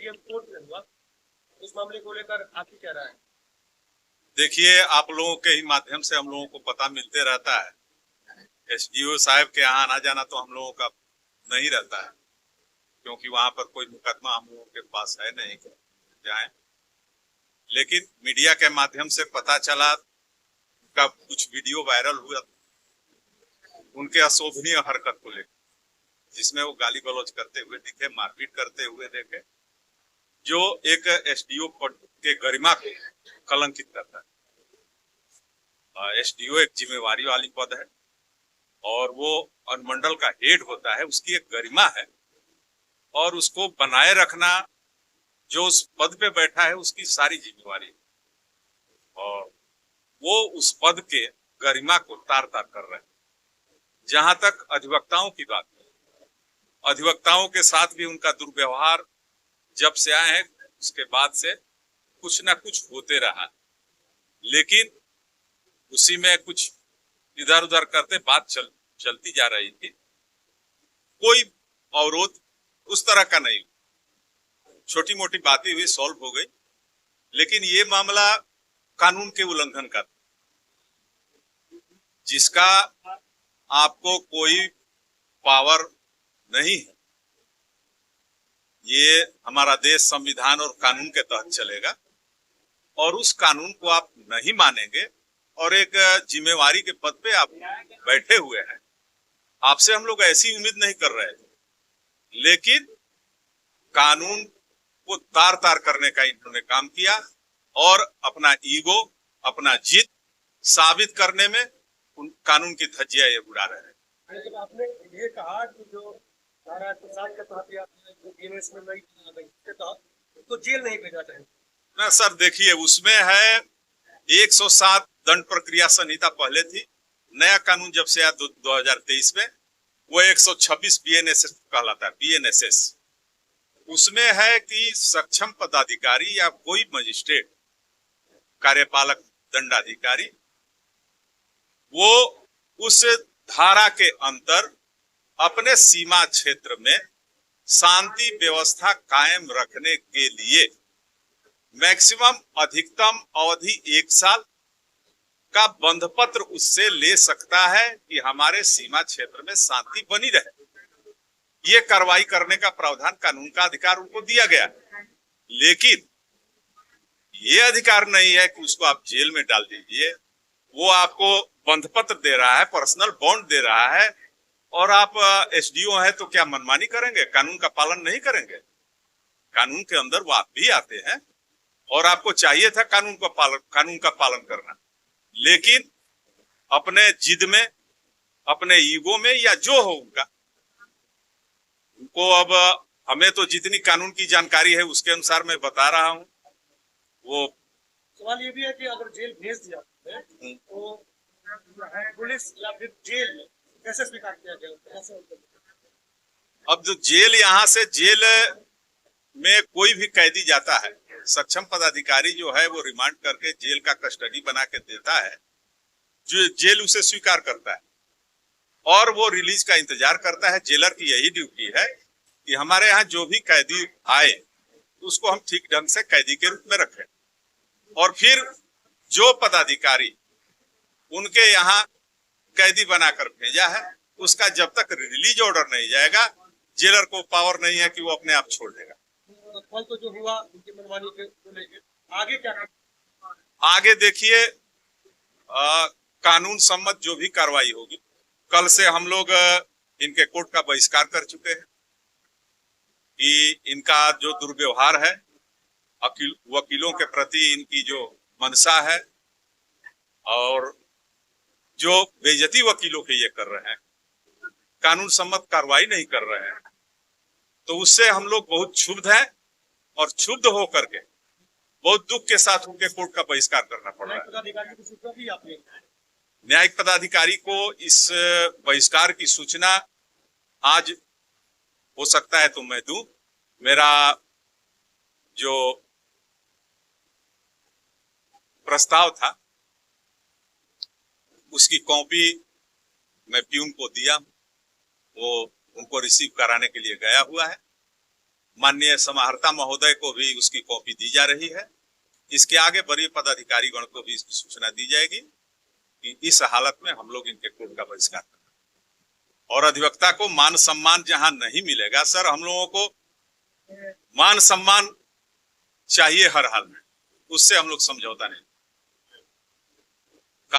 AGM court में हुआ, उस मामले को लेकर आपकी क्या राय है? देखिए, आप लोगों के ही माध्यम से हम लोगों को पता मिलते रहता है। एसडीओ साहब के यहाँ आना जाना तो हम लोगों का नहीं रहता है, क्योंकि वहां पर कोई मुकदमा हम लोगों के पास है नहीं जाए। लेकिन मीडिया के माध्यम से पता चला, उनका कुछ वीडियो वायरल हुआ उनके अशोभनीय हरकत को लेकर, जिसमें वो गाली गलौज करते हुए दिखे, मारपीट करते हुए देखे, जो एक एसडीओ पद के गरिमा को कलंकित करता है। एसडीओ एक जिम्मेवारी वाली पद है और वो अनुमंडल का हेड होता है, उसकी एक गरिमा है और उसको बनाए रखना जो उस पद पे बैठा है उसकी सारी जिम्मेवारी है। और वो उस पद के गरिमा को तार तार कर रहे हैं। जहां तक अधिवक्ताओं की बात है, अधिवक्ताओं के साथ भी उनका दुर्व्यवहार जब से आए हैं उसके बाद से कुछ ना कुछ होते रहा, लेकिन उसी में कुछ इधर उधर करते बात चलती जा रही थी। कोई अवरोध उस तरह का नहीं, छोटी मोटी बातें हुई, सॉल्व हो गई। लेकिन ये मामला कानून के उल्लंघन का था, जिसका आपको कोई पावर नहीं है। ये हमारा देश संविधान और कानून के तहत चलेगा और उस कानून को आप नहीं मानेंगे और एक जिम्मेवारी के पद पे आप बैठे हुए हैं। आपसे हम लोग ऐसी उम्मीद नहीं कर रहे थे, लेकिन कानून को तार तार करने का इन्होंने काम किया और अपना ईगो, अपना जिद साबित करने में कानून की धज्जियां ये उड़ा रहे हैं। जब आपने ये कहा कि जो धारा 107 के तहत तो जेल नहीं भेजा चाहिए ना सर, देखिए उसमें है 107 दंड प्रक्रिया संहिता पहले थी, नया कानून जब से आया 2023 में वो 126 बीएनएसएस कहलाता है, बीएनएसएस। उसमें है कि सक्षम पदाधिकारी या कोई मजिस्ट्रेट, कार्यपालक दंडाधिकारी, वो उस धारा के अंतर अपने सीमा क्षेत्र में शांति व्यवस्था कायम रखने के लिए मैक्सिमम अधिकतम अवधि 1 साल का बंध पत्र उससे ले सकता है कि हमारे सीमा क्षेत्र में शांति बनी रहे। ये कार्रवाई करने का प्रावधान, कानून का अधिकार उनको दिया गया, लेकिन ये अधिकार नहीं है कि उसको आप जेल में डाल दीजिए। वो आपको बंध पत्र दे रहा है, पर्सनल बॉन्ड दे रहा है, और आप एसडीओ है तो क्या मनमानी करेंगे, कानून का पालन नहीं करेंगे? कानून के अंदर वो आप भी आते हैं और आपको चाहिए था कानून का पालन करना, लेकिन अपने जिद में, अपने ईगो में या जो हो उनको अब हमें तो जितनी कानून की जानकारी है उसके अनुसार मैं बता रहा हूं। वो सवाल ये भी है कि अगर जेल भेज दिया तो पुलिस या फिर जेल कैसे स्वीकार किया जाए? अब जो जेल, यहाँ से जेल में कोई भी कैदी जाता है, सक्षम पदाधिकारी जो है वो रिमांड करके जेल का कस्टडी बना के देता है, जो जेल उसे स्वीकार करता है और वो रिलीज का इंतजार करता है। जेलर की यही ड्यूटी है कि हमारे यहाँ जो भी कैदी आए उसको हम ठीक ढंग से कैदी के रूप में रखें, और फिर जो पदाधिकारी उनके यहाँ कैदी बनाकर भेजा है उसका जब तक रिलीज ऑर्डर नहीं जाएगा, जेलर को पावर नहीं है कि वो अपने आप छोड़ देगा। कल तो जो हुआ उनकी मनमानी को लेकर आगे क्या करना? आगे देखिए, कानून सम्मत जो भी कार्रवाई होगी। कल से हम लोग इनके कोर्ट का बहिष्कार कर चुके हैं कि इनका जो दुर्व्यवहार है, वकीलों के प्रति इनकी जो मंशा है और जो बेइज्जती वकीलों के ये कर रहे हैं, कानून सम्मत कार्रवाई नहीं कर रहे हैं, तो उससे हम लोग बहुत क्षुब्ध हैं और क्षुब्ध होकर के बहुत दुख के साथ उनके कोर्ट का बहिष्कार करना पड़ रहा है। न्यायिक पदाधिकारी को इस बहिष्कार की सूचना आज हो सकता है तो मैं दूं। मेरा जो प्रस्ताव था उसकी कॉपी मैं प्यून को दिया, वो उनको रिसीव कराने के लिए गया हुआ है माननीय समाहर्ता महोदय को भी उसकी कॉपी दी जा रही है। इसके आगे बड़ी पदाधिकारीगण को भी इसकी सूचना दी जाएगी कि इस हालत में हम लोग इनके कोर्ट का बहिष्कार कर रहे हैं। और अधिवक्ता को मान सम्मान जहां नहीं मिलेगा, सर हम लोगों को मान सम्मान चाहिए हर हाल में, उससे हम लोग समझौता नहीं।